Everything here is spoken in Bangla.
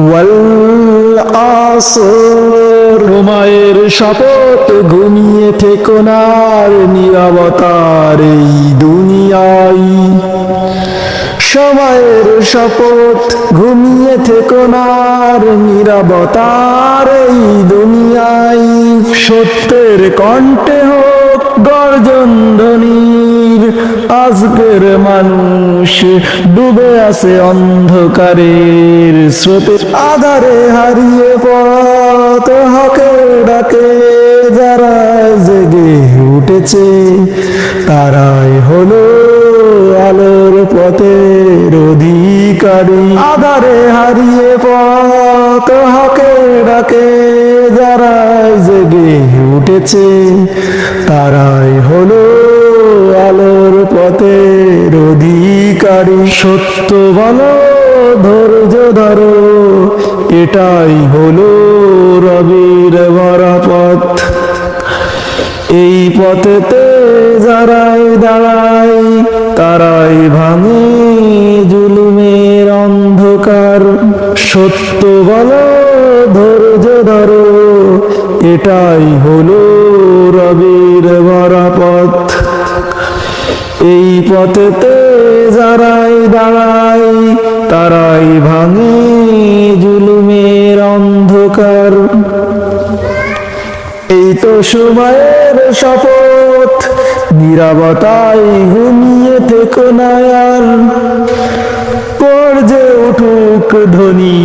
ওয়াল আসর, সময়ের শপথ ঘুমিয়ে থেকো না আর নীরবতার এই দুনিয়ায়। সময়ের শপথ ঘুমিয়ে থেকো না আর নীরবতার এই দুনিয়ায়। সত্যের কণ্ঠে হোক গর্জন ধ্বনির, আজকের মানুষ ডুবে আছে অন্ধকারের স্রোতে। আধারে হারিয়ে পথ হকের ডাকে যারা জেগে উঠেছে, তারাই হলো আলোর পথের অধিকারী। আধারে হারিয়ে পথ হকের ডাকে যারা জেগে উঠেছে, তারাই হলো আলোর পথের অধিকারী। সত্য বলো, ধৈর্য ধরো, এটাই হলো রবির ভরা পথ। এই পথেতে যারাই দাঁড়ায়, তারাই ভাঙে জুলুমের অন্ধকার। সত্য বলো, ধৈর্য ধরো, এটাই হলো রবির ভরা পথ। এই পথেতে যারাই দাঁড়ায়, তারাই ভাঙে জুলুমের অন্ধকার। এই তো সময়ের শপথ, নীরবতায় ঘুমিয়ে থেকো না আর, গর্জে উঠুক ধ্বনি।